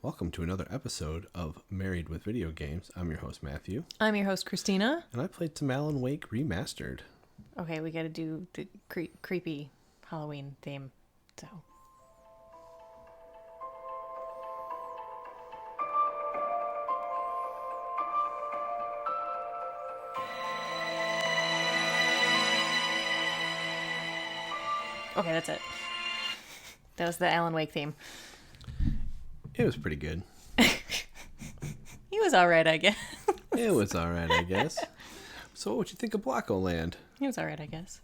Welcome to another episode of Married with Video Games. I'm your host, Matthew. I'm your host, Christina. And I played some Alan Wake Remastered. Okay, we gotta do the creepy Halloween theme, so... Okay, that's it. That was the Alan Wake theme. It was pretty good. He was alright, I guess. It was alright, I guess. So what'd you think of Blocko Land? He was alright, I guess.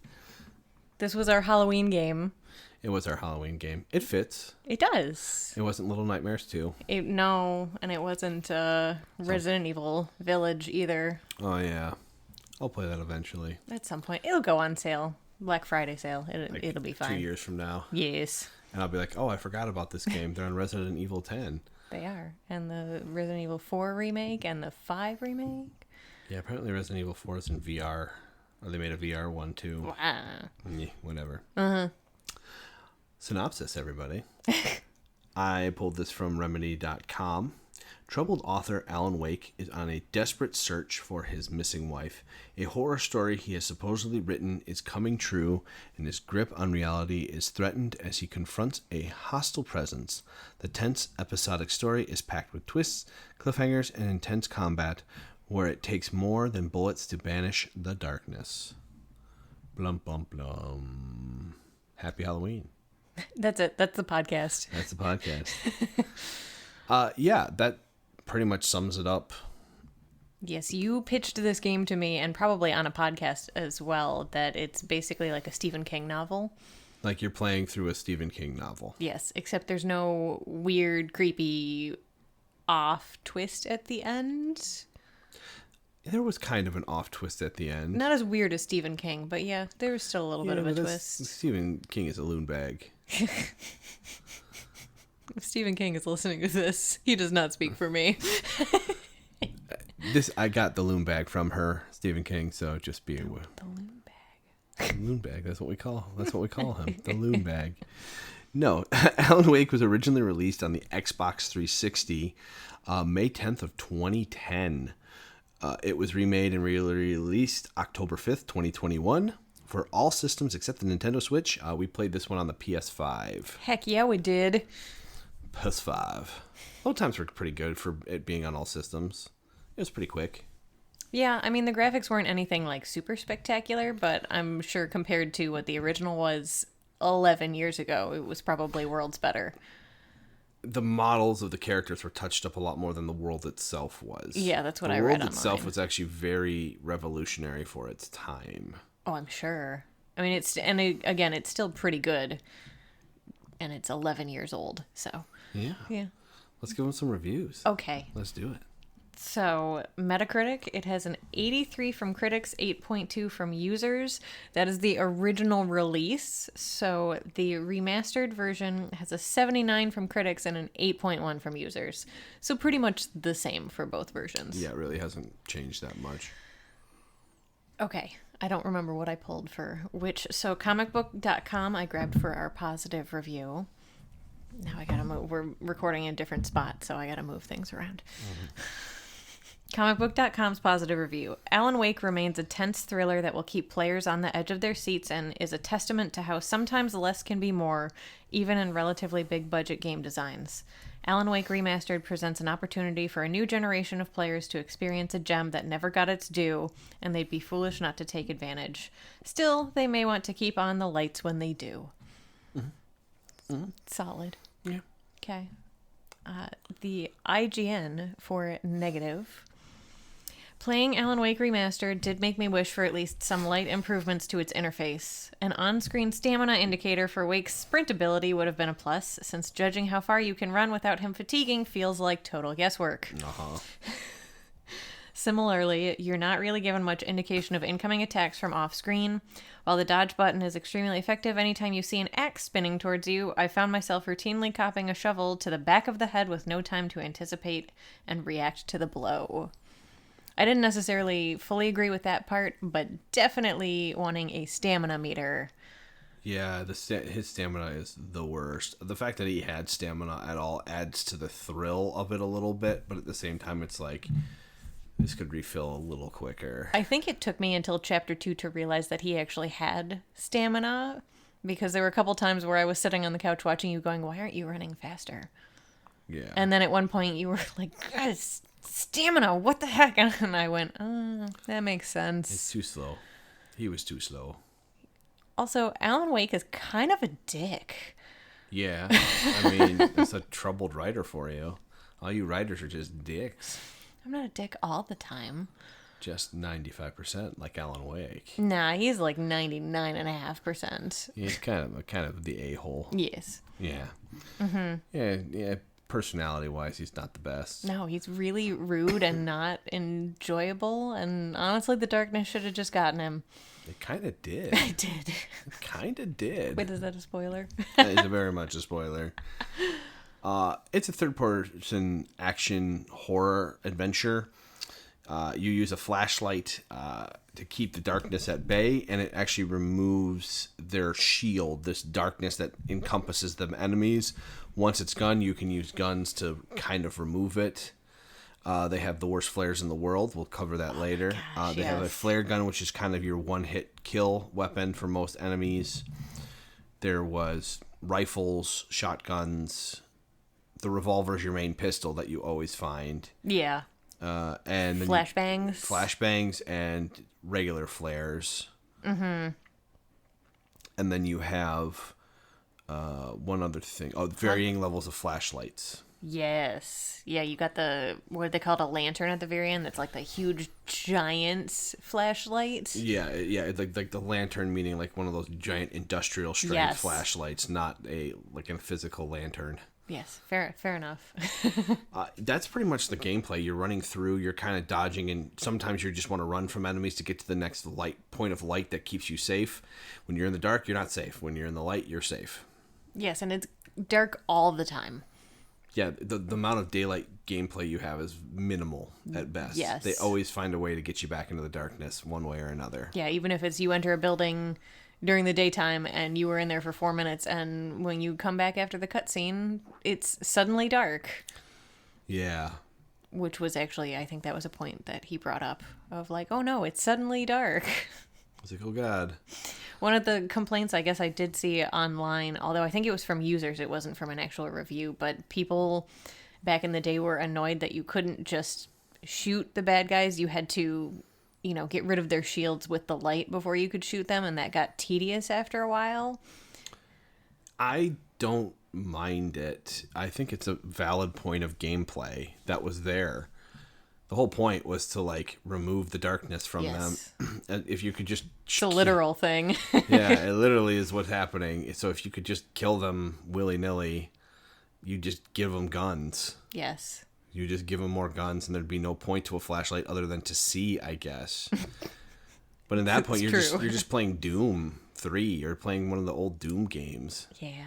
This was our Halloween game. It was our Halloween game. It fits. It does. It wasn't Little Nightmares 2. No, and it wasn't Resident Evil Village either. Oh, yeah. I'll play that eventually. At some point. It'll go on sale. Black Friday sale. Like It'll be fine. 2 years from now. Yes. And I'll be like, oh, I forgot about this game. They're on Resident Evil 10. They are. And the Resident Evil 4 remake and the 5 remake. Yeah, apparently Resident Evil 4 is in VR. Or they made a VR one, too. Wow. Yeah, whatever. Uh-huh. Synopsis, everybody. I pulled this from remedy.com. Troubled author Alan Wake is on a desperate search for his missing wife. A horror story he has supposedly written is coming true, and his grip on reality is threatened as he confronts a hostile presence. The tense, episodic story is packed with twists, cliffhangers, and intense combat, where it takes more than bullets to banish the darkness. Blum, blum, blum. Happy Halloween. That's it. That's the podcast. That's the podcast. Yeah, that pretty much sums it up. Yes, you pitched this game to me, and probably on a podcast as well, that it's basically like a Stephen King novel. Like you're playing through a Stephen King novel. Yes, except there's no weird, creepy, off twist at the end. There was kind of an off twist at the end. Not as weird as Stephen King, but yeah, there was still a little bit of a twist. Stephen King is a loon bag. If Stephen King is listening to this, he does not speak for me. I got the loon bag from her, Stephen King, so just be aware. The loon bag. Loon bag, that's what we call him. The loon bag. No, Alan Wake was originally released on the Xbox 360 May 10th of 2010. It was remade and released October 5th, 2021 for all systems except the Nintendo Switch. We played this one on the PS5. Heck yeah, we did. PS5. Load times were pretty good for it being on all systems. It was pretty quick. Yeah, I mean, the graphics weren't anything like super spectacular, but I'm sure compared to what the original was 11 years ago, it was probably worlds better. The models of the characters were touched up a lot more than the world itself was. Yeah, that's what I read online. The world itself was actually very revolutionary for its time. Oh, I'm sure. I mean, again, it's still pretty good, and it's 11 years old, so. Yeah. Let's give them some reviews. Okay. Let's do it. So, Metacritic, it has an 83 from critics, 8.2 from users. That is the original release. So, the remastered version has a 79 from critics and an 8.1 from users. So, pretty much the same for both versions. Yeah, it really hasn't changed that much. Okay. I don't remember what I pulled for which. So, comicbook.com I grabbed for our positive review. Now I gotta move. We're recording in a different spot, so I gotta move things around. Comicbook.com's positive review. Alan Wake remains a tense thriller that will keep players on the edge of their seats and is a testament to how sometimes less can be more, even in relatively big-budget game designs. Alan Wake Remastered presents an opportunity for a new generation of players to experience a gem that never got its due, and they'd be foolish not to take advantage. Still, they may want to keep on the lights when they do. Mm-hmm. Solid. Yeah. Okay. The IGN for negative. Playing Alan Wake Remastered did make me wish for at least some light improvements to its interface. An on-screen stamina indicator for Wake's sprint ability would have been a plus, since judging how far you can run without him fatiguing feels like total guesswork. Uh-huh. Similarly, you're not really given much indication of incoming attacks from off-screen. While the dodge button is extremely effective anytime you see an axe spinning towards you, I found myself routinely copping a shovel to the back of the head with no time to anticipate and react to the blow. I didn't necessarily fully agree with that part, but definitely wanting a stamina meter. Yeah, his stamina is the worst. The fact that he had stamina at all adds to the thrill of it a little bit, but at the same time, it's like this could refill a little quicker. I think it took me until chapter 2 to realize that he actually had stamina, because there were a couple times where I was sitting on the couch watching you going, why aren't you running faster? Yeah. And then at one point you were like, God, stamina, what the heck? And I went, oh, that makes sense. It's too slow. He was too slow. Also, Alan Wake is kind of a dick. Yeah. I mean, that's a troubled writer for you. All you writers are just dicks. I'm not a dick all the time. Just 95%, like Alan Wake. Nah, he's like 99.5%. He's kind of the a-hole. Yes. Yeah. Yeah. Personality-wise, he's not the best. No, he's really rude and not enjoyable. And honestly, the darkness should have just gotten him. It kind of did. I did. It kind of did. Wait, is that a spoiler? That is very much a spoiler. It's a third-person action horror adventure. You use a flashlight to keep the darkness at bay, and it actually removes their shield, this darkness that encompasses them enemies. Once it's gone, you can use guns to kind of remove it. They have the worst flares in the world. We'll cover that later. Gosh, they have a yes. flare gun, which is kind of your one-hit kill weapon for most enemies. There was rifles, shotguns. The revolver is your main pistol that you always find. Yeah. And then Flashbangs. flashbangs and regular flares. Mm-hmm. And then you have one other thing. Oh, varying levels of flashlights. Yes. Yeah, you got what they call it, a lantern at the very end. That's like the huge giant flashlight. Yeah, like the lantern, meaning like one of those giant industrial strength Yes. flashlights, not a physical lantern. Yes, fair enough. That's pretty much the gameplay. You're running through, you're kind of dodging, and sometimes you just want to run from enemies to get to the next point of light that keeps you safe. When you're in the dark, you're not safe. When you're in the light, you're safe. Yes, and it's dark all the time. Yeah, the amount of daylight gameplay you have is minimal at best. Yes. They always find a way to get you back into the darkness one way or another. Yeah, even if it's you enter a building during the daytime and you were in there for 4 minutes, and when you come back after the cutscene, it's suddenly dark. Yeah. Which was actually, I think that was a point that he brought up of like, oh no, it's suddenly dark. I was like, oh God. One of the complaints I guess I did see online, although I think it was from users, it wasn't from an actual review, but people back in the day were annoyed that you couldn't just shoot the bad guys. You had to, get rid of their shields with the light before you could shoot them, and that got tedious after a while. I don't mind it. I think it's a valid point of gameplay that was there. The whole point was to remove the darkness from Yes. them. And if you could just It's a literal thing. yeah, it literally is what's happening. So if you could just kill them willy-nilly, you just give them guns. Yes. You just give them more guns, and there'd be no point to a flashlight other than to see, I guess. But at that point, you're just playing Doom 3. You're playing one of the old Doom games. Yeah.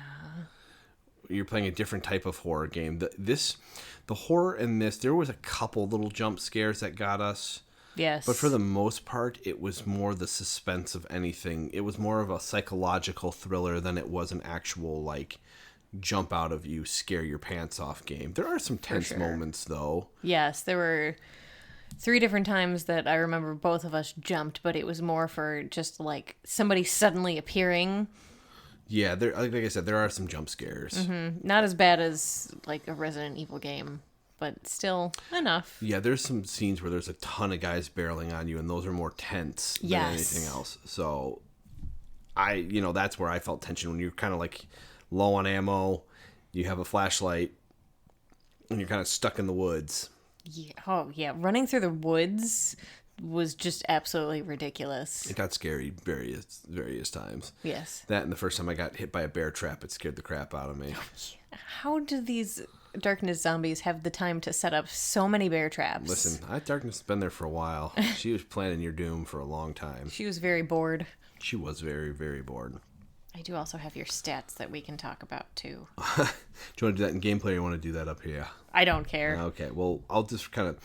You're playing a different type of horror game. The horror in this, there was a couple little jump scares that got us. Yes. But for the most part, it was more the suspense of anything. It was more of a psychological thriller than it was an actual, jump out of you, scare your pants off game. There are some tense moments, though. Yes, there were 3 different times that I remember both of us jumped, but it was more for just, somebody suddenly appearing. Yeah, like I said, there are some jump scares. Mm-hmm. Not as bad as, a Resident Evil game, but still enough. Yeah, there's some scenes where there's a ton of guys barreling on you, and those are more tense than anything else. So, that's where I felt tension, when you're kind of, low on ammo, you have a flashlight, and you're kind of stuck in the woods. Yeah. Oh, yeah. Running through the woods was just absolutely ridiculous. It got scary various times. Yes. That and the first time I got hit by a bear trap, it scared the crap out of me. How do these Darkness zombies have the time to set up so many bear traps? Listen, Darkness has been there for a while. She was planning your doom for a long time. She was very bored. She was very, very bored. I do also have your stats that we can talk about, too. Do you want to do that in gameplay, or you want to do that up here? I don't care. Okay, well, I'll just kind of...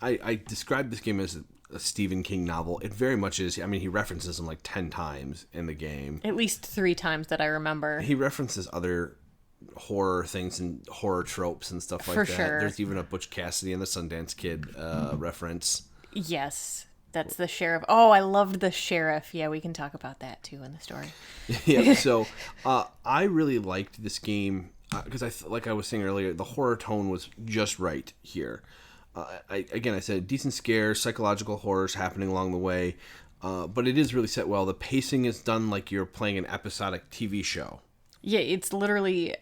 I described this game as a Stephen King novel. It very much is. I mean, he references them like 10 times in the game. At least 3 times that I remember. He references other horror things and horror tropes and stuff like For that. sure. There's even a Butch Cassidy and the Sundance Kid reference. Yes. That's the sheriff. Oh, I loved the sheriff. Yeah, we can talk about that too in the story. Yeah, so I really liked this game because like I was saying earlier, the horror tone was just right here. I said decent scares, psychological horrors happening along the way, but it is really set well. The pacing is done like you're playing an episodic TV show. Yeah, it's literally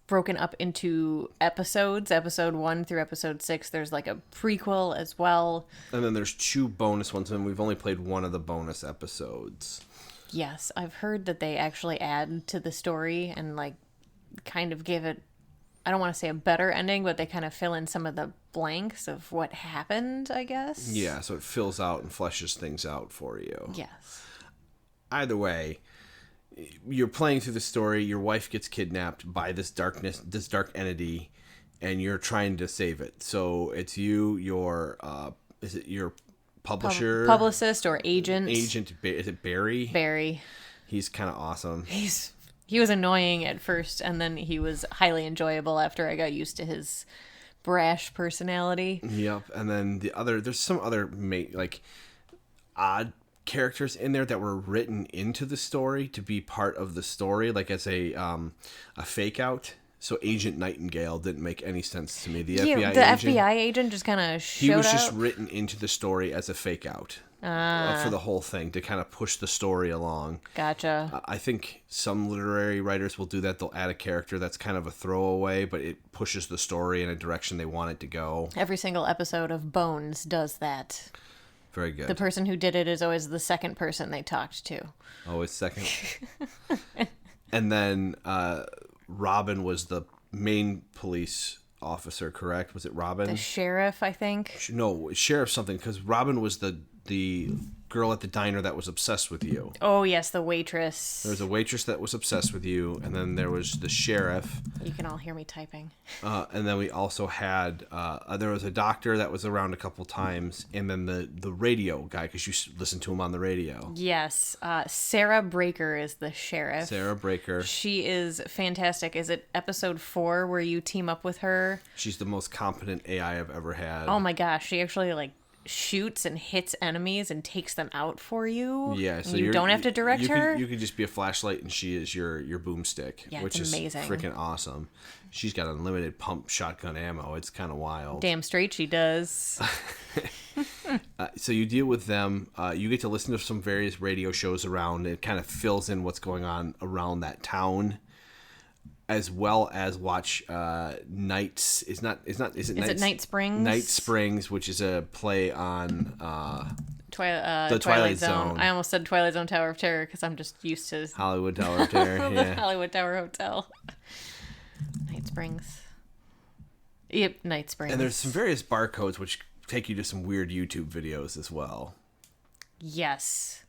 broken up into episodes, episode 1 through episode 6. There's like a prequel as well. And then there's 2 bonus ones, and we've only played one of the bonus episodes. Yes, I've heard that they actually add to the story and like kind of give it, I don't want to say a better ending, but they kind of fill in some of the blanks of what happened, I guess. Yeah, so it fills out and fleshes things out for you. Yes. Either way, you're playing through the story, your wife gets kidnapped by this dark entity, and you're trying to save it. So it's you, your is it your publisher? Publicist or agent. Is it Barry? Barry. He's kind of awesome. He was annoying at first, and then he was highly enjoyable after I got used to his brash personality. Yep, and then there's some other like odd characters in there that were written into the story to be part of the story, like as a fake out. So Agent Nightingale didn't make any sense to me. The FBI agent just kind of showed up. He was just written into the story as a fake out for the whole thing to kind of push the story along. Gotcha. I think some literary writers will do that. They'll add a character that's kind of a throwaway, but it pushes the story in a direction they want it to go. Every single episode of Bones does that. Very good. The person who did it is always the second person they talked to. Always second. And then Robin was the main police officer, correct? Was it Robin? The sheriff, I think. No, sheriff something, because Robin was the girl at the diner that was obsessed with you. Oh, yes, the waitress. There was a waitress that was obsessed with you, and then there was the sheriff. You can all hear me typing. And then we also had, there was a doctor that was around a couple times, and then the radio guy, because you listened to him on the radio. Yes. Sarah Breaker is the sheriff. Sarah Breaker. She is fantastic. Is it episode 4 where you team up with her? She's the most competent AI I've ever had. Oh my gosh. She actually, like, shoots and hits enemies and takes them out for you. Yeah, so you don't have to direct her. You could just be a flashlight and she is your boomstick, Yeah, which it's is amazing. freaking awesome. She's got unlimited pump shotgun ammo. It's kind of wild. Damn straight she does. So you deal with them. You get to listen to some various radio shows around. It kind of fills in what's going on around that town, as well as watch Nights. Is it Night Springs? Night Springs, which is a play on the Twilight Zone. I almost said Twilight Zone Tower of Terror because I'm just used to Hollywood Tower of Terror. Yeah. Hollywood Tower Hotel. Night Springs. Yep, Night Springs. And there's some various barcodes which take you to some weird YouTube videos as well. Yes.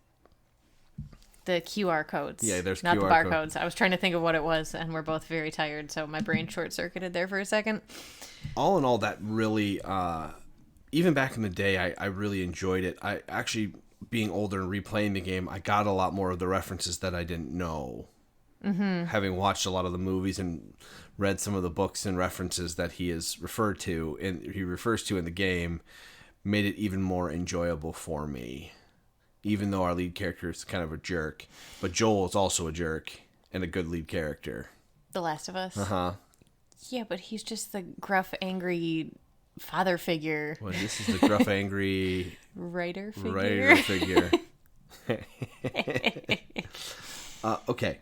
The QR codes. Yeah, there's not QR the barcodes. I was trying to think of what it was, and we're both very tired, so my brain short-circuited there for a second. All in all, that really, even back in the day, I really enjoyed it. I actually, being older and replaying the game, I got a lot more of the references that I didn't know. Mm-hmm. Having watched a lot of the movies and read some of the books and references that he refers to in the game, made it even more enjoyable for me. Even though our lead character is kind of a jerk. But Joel is also a jerk and a good lead character. The Last of Us? Uh-huh. Yeah, but he's just the gruff, angry father figure. Well, this is the gruff, angry... Writer figure? Writer figure. Okay.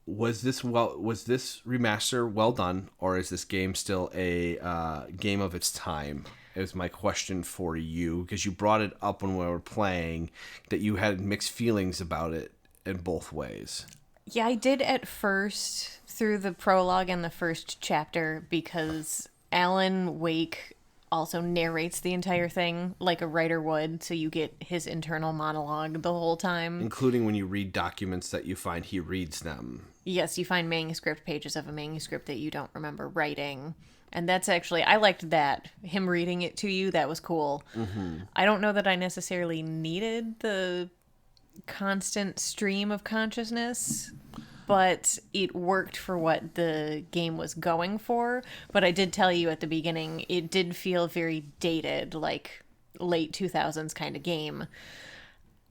Was this remaster well done, or is this game still a game of its time? Is my question for you, because you brought it up when we were playing that you had mixed feelings about it in both ways. Yeah, I did at first through the prologue and the first chapter because Alan Wake also narrates the entire thing like a writer would, so you get his internal monologue the whole time. Including when you read documents that you find he reads them. Yes, you find manuscript pages of a manuscript that you don't remember writing. And that's actually, I liked that. Him reading it to you, that was cool. I don't know that I necessarily needed the constant stream of consciousness, but it worked for what the game was going for. But I did tell you at the beginning, it did feel very dated, like late 2000s kind of game.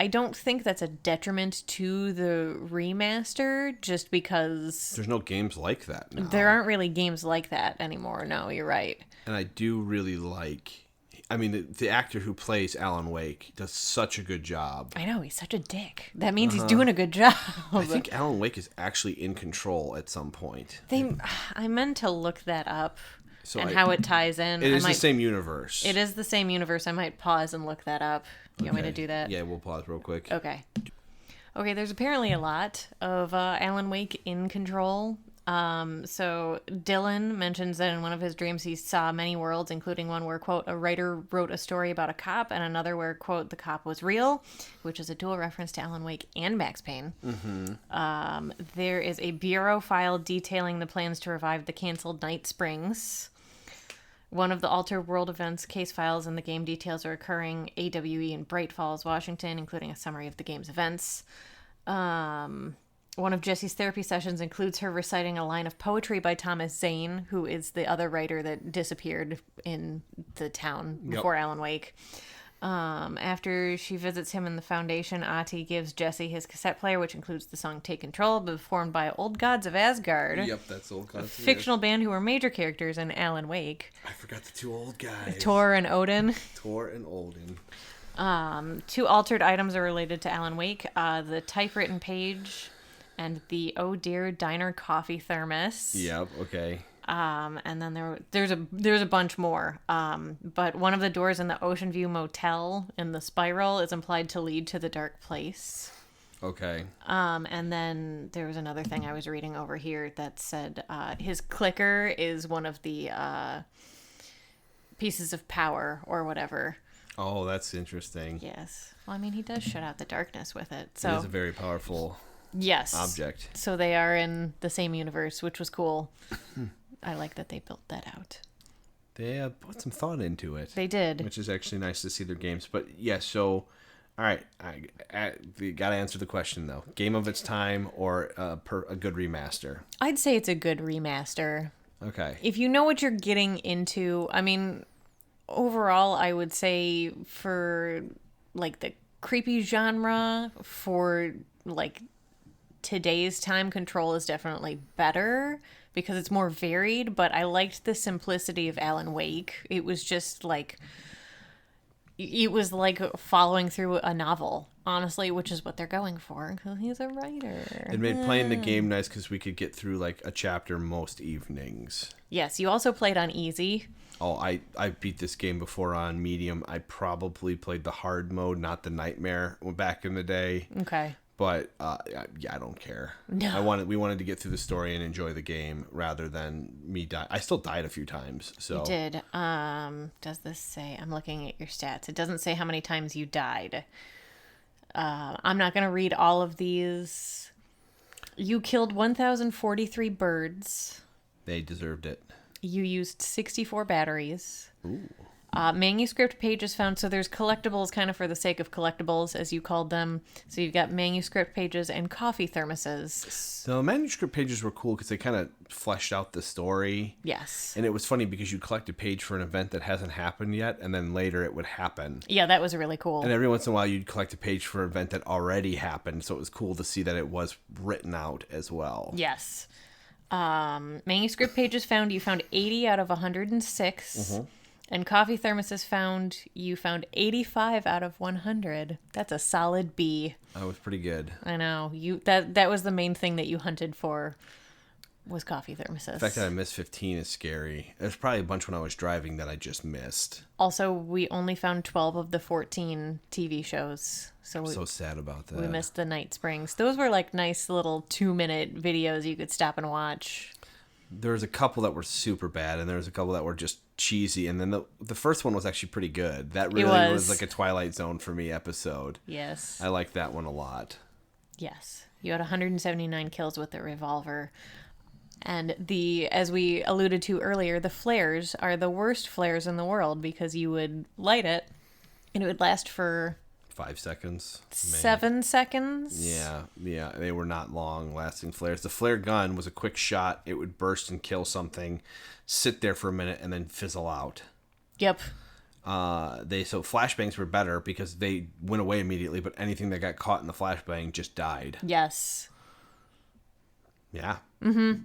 I don't think that's a detriment to the remaster, just because There's no games like that now. there aren't really games like that anymore. No, you're right. And I do really like... I mean, the actor who plays Alan Wake does such a good job. I know, he's such a dick. That means he's doing a good job. I think Alan Wake is actually in control at some point. I meant to look that up So and how it ties in. It is the same universe. It is the same universe. I might pause and look that up. You want me to do that? Yeah, we'll pause real quick. Okay. Okay, there's apparently a lot of Alan Wake in control. So Dylan mentions that in one of his dreams he saw many worlds, including one where, quote, a writer wrote a story about a cop, and another where, quote, the cop was real, which is a dual reference to Alan Wake and Max Payne. There is a bureau file detailing the plans to revive the canceled Night Springs. One of the Alter World events case files in the game details a recurring AWE in Bright Falls, Washington, including a summary of the game's events. One of Jessie's therapy sessions includes her reciting a line of poetry by Thomas Zane, who is the other writer that disappeared in the town before Alan Wake. After she visits him in the Foundation, Ati gives Jessie his cassette player, which includes the song Take Control, performed by Old Gods of Asgard. Yep, that's Old Gods. A fictional band who were major characters in Alan Wake. I forgot the two old guys. Tor and Odin. Tor and Odin. Two altered items are related to Alan Wake. The typewritten page and the Oh Dear Diner coffee thermos. Yep, okay. And then there's a bunch more. But one of the doors in the Ocean View Motel in the spiral is implied to lead to the dark place. Okay. And then there was another thing I was reading over here that said his clicker is one of the pieces of power or whatever. Oh, that's interesting. Yes. Well, I mean, he does shut out the darkness with it. So It is a very powerful object. So they are in the same universe, which was cool. I like that they built that out. They put some thought into it. They did. Which is actually nice to see their games. But yeah, so, all right. We got to answer the question, though. Game of its time or a good remaster? I'd say it's a good remaster. Okay. If you know what you're getting into, I mean, overall, I would say for, like, the creepy genre, for, like, today's time, Control is definitely better because it's more varied, but I liked the simplicity of Alan Wake. It was just like following through a novel, honestly, which is what they're going for because he's a writer. It made playing the game nice because we could get through like a chapter most evenings. Yes, you also played on easy. Oh, I beat this game before on medium. I probably played the hard mode, not the nightmare back in the day. Okay. But yeah, I don't care. No. We wanted to get through the story and enjoy the game rather than me die. I still died a few times. So You did. Does this say? I'm looking at your stats. It doesn't say how many times you died. I'm not going to read all of these. You killed 1,043 birds. They deserved it. You used 64 batteries. Ooh. Manuscript pages found. So there's collectibles kind of for the sake of collectibles, as you called them. So you've got manuscript pages and coffee thermoses. The manuscript pages were cool because they kind of fleshed out the story. Yes. And it was funny because you'd collect a page for an event that hasn't happened yet, and then later it would happen. Yeah, that was really cool. And every once in a while you'd collect a page for an event that already happened, so it was cool to see that it was written out as well. Yes. Manuscript pages found, you found 80 out of 106. Mm-hmm. And coffee thermoses found, you found 85 out of 100. That's a solid B. That was pretty good. I know. That was the main thing that you hunted for, was coffee thermoses. The fact that I missed 15 is scary. There's probably a bunch when I was driving that I just missed. Also, we only found 12 of the 14 TV shows. I'm so sad about that. We missed the Night Springs. Those were like nice little 2-minute videos you could stop and watch. There was a couple that were super bad, and there was a couple that were just cheesy, and then the first one was actually pretty good. That really was like a Twilight Zone for me episode. Yes. I liked that one a lot. Yes. You had 179 kills with the revolver. And as we alluded to earlier, the flares are the worst flares in the world because you would light it and it would last for 5 seconds. 7 seconds. Yeah. They were not long-lasting flares. The flare gun was a quick shot. It would burst and kill something, sit there for a minute, and then fizzle out. Yep. So flashbangs were better because they went away immediately, but anything that got caught in the flashbang just died. Yes. Yeah. Mm-hmm.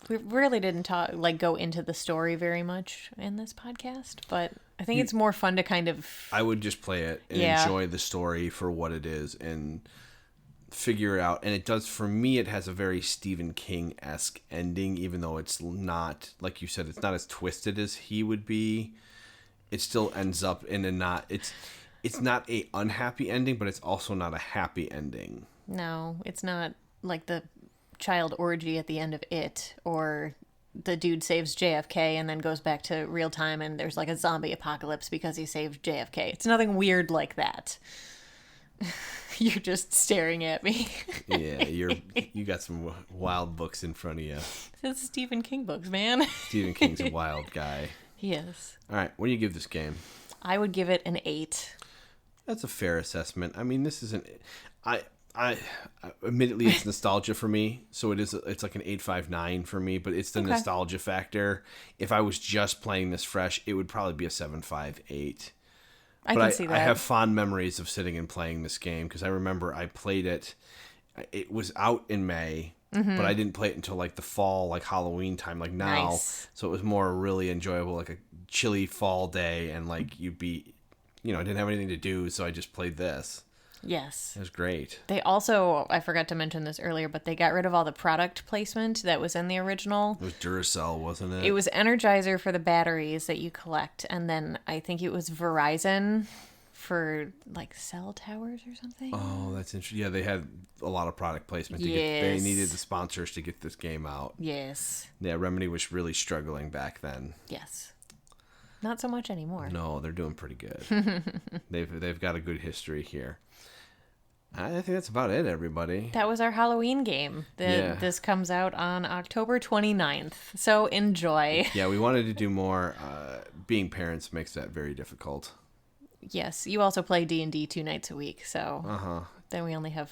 We really didn't go into the story very much in this podcast, but I think it's more fun to kind of... I would just play it and enjoy the story for what it is and figure it out. And it does, for me, it has a very Stephen King-esque ending, even though it's not, like you said, it's not as twisted as he would be. It still ends up in a not... It's not a unhappy ending, but it's also not a happy ending. No, it's not like the child orgy at the end of It, or the dude saves JFK and then goes back to real time and there's like a zombie apocalypse because he saved JFK. It's nothing weird like that. You're just staring at me. Yeah, you got some wild books in front of you. It's Stephen King books, man. Stephen King's a wild guy. He is. All right, what do you give this game? I would give it an 8. That's a fair assessment. I mean, this isn't... I admittedly, it's nostalgia for me, so it's like an 8.59 for me, but it's the nostalgia factor. If I was just playing this fresh, it would probably be a 7.58. I can see that. I have fond memories of sitting and playing this game because I remember I played it. It was out in May, but I didn't play it until like the fall, like Halloween time, like now. Nice. So it was more really enjoyable, like a chilly fall day, and like I didn't have anything to do, so I just played this. Yes. It was great. They also, I forgot to mention this earlier, but they got rid of all the product placement that was in the original. It was Duracell, wasn't it? It was Energizer for the batteries that you collect, and then I think it was Verizon for like cell towers or something. Oh, that's interesting. Yeah, they had a lot of product placement. They needed the sponsors to get this game out. Yes. Yeah, Remedy was really struggling back then. Yes. Not so much anymore. No, they're doing pretty good. They've got a good history here. I think that's about it, everybody. That was our Halloween game. This comes out on October 29th, so enjoy. Yeah, we wanted to do more. Being parents makes that very difficult. Yes, you also play D&D 2 nights a week, so then we only have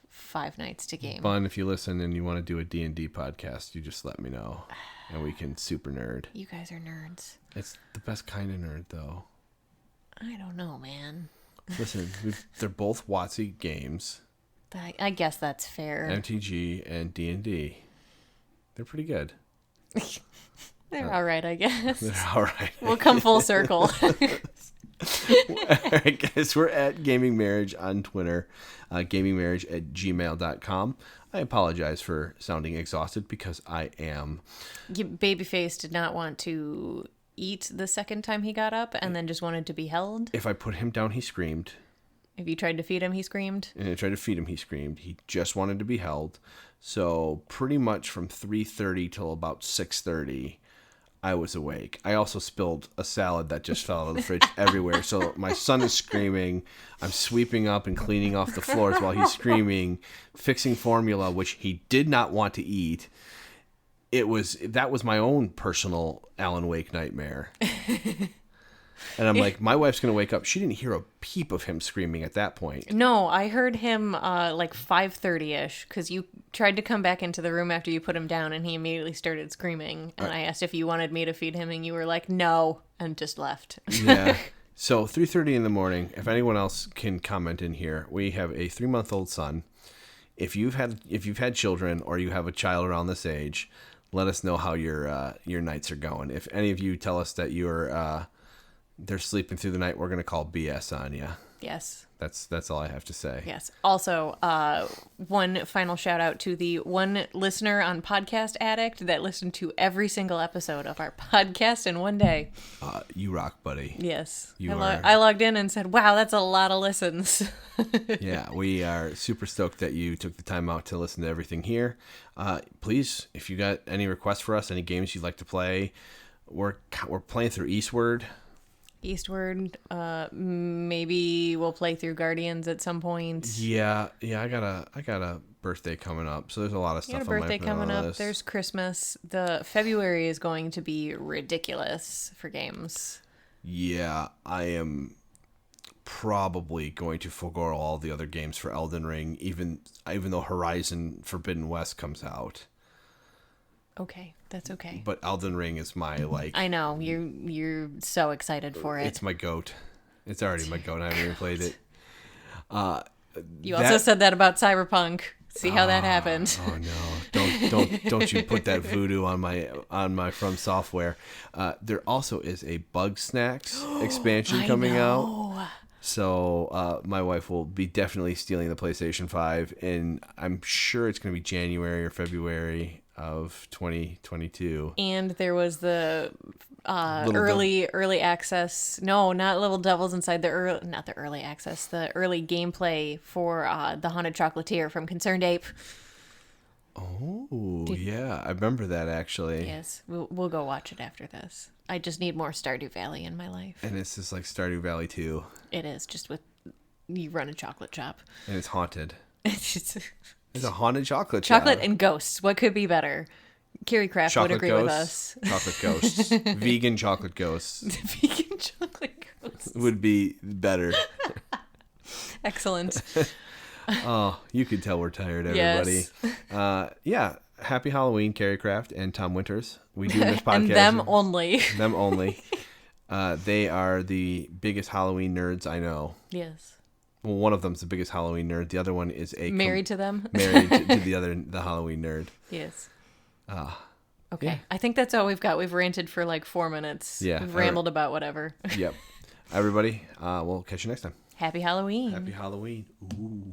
5 nights to game. Fun, if you listen and you want to do a D&D podcast, you just let me know, and we can super nerd. You guys are nerds. It's the best kind of nerd, though. I don't know, man. Listen, they're both WotC games. I guess that's fair. MTG and D&D. They're pretty good. They're all right, I guess. They're all right. We'll come full circle. All right, guys, we're at Gaming Marriage on Twitter, gamingmarriage@gmail.com. I apologize for sounding exhausted because I am. Babyface did not want to eat the second time he got up and then just wanted to be held. If I put him down, he screamed. If you tried to feed him, he screamed. And I tried to feed him, he screamed. He just wanted to be held. So pretty much from 3:30 till about 6:30, I was awake. I also spilled a salad that just fell out of the fridge everywhere. So my son is screaming. I'm sweeping up and cleaning off the floors while he's screaming, fixing formula, which he did not want to eat. That was my own personal Alan Wake nightmare. And I'm like, my wife's going to wake up. She didn't hear a peep of him screaming at that point. No, I heard him like 5:30ish because you tried to come back into the room after you put him down and he immediately started screaming. And I asked if you wanted me to feed him and you were like, no, and just left. Yeah. So 3:30 in the morning, if anyone else can comment in here, we have a 3-month-old son. If you've had children or you have a child around this age, let us know how your nights are going. If any of you tell us that they're sleeping through the night, we're going to call BS on you. Yes. That's all I have to say. Yes. Also, one final shout out to the one listener on Podcast Addict that listened to every single episode of our podcast in one day. You rock, buddy. Yes. I logged in and said, wow, that's a lot of listens. Yeah, we are super stoked that you took the time out to listen to everything here. Please, if you got any requests for us, any games you'd like to play, we're playing through Eastward. Eastward. Maybe we'll play through Guardians at some point. Yeah. I got a birthday coming up, so there's a lot of You got stuff a birthday on my coming up. list. There's Christmas. The February is going to be ridiculous for games. Yeah, I am probably going to forego all the other games for Elden Ring, even though Horizon Forbidden West comes out. Okay, that's okay. But Elden Ring is my I know you're so excited for it. It's my goat. It's already my goat. I haven't even played it. You also said that about Cyberpunk. See how that happened. Oh no! Don't you put that voodoo on my From Software. There also is a Bug Snacks expansion coming out. So my wife will be definitely stealing the PlayStation 5, and I'm sure it's going to be January or February of 2022. And there was the early access. No, not Little Devils Inside the early, not the early access. The early gameplay for the Haunted Chocolatier from Concerned Ape. Oh, yeah, I remember that actually. Yes, we'll go watch it after this. I just need more Stardew Valley in my life. And it's just like Stardew Valley 2. It is, just with you run a chocolate shop. And it's haunted. It's It's a haunted chocolate shop. chocolate and ghosts. What could be better? Carrie Craft would agree with us. Chocolate ghosts. Vegan chocolate ghosts Vegan chocolate ghosts. would be better. Excellent. Oh, you can tell we're tired, everybody. Yes. Yeah, happy Halloween, Carrie Craft and Tom Winters. We do this podcast. And them only. Them only. They are the biggest Halloween nerds I know. Yes. Well, one of them's the biggest Halloween nerd. The other one is Married to them? married to the Halloween nerd. Yes. Okay. Yeah. I think that's all we've got. We've ranted for like 4 minutes. Yeah. We've rambled about whatever. Yep. Everybody, we'll catch you next time. Happy Halloween. Happy Halloween. Ooh.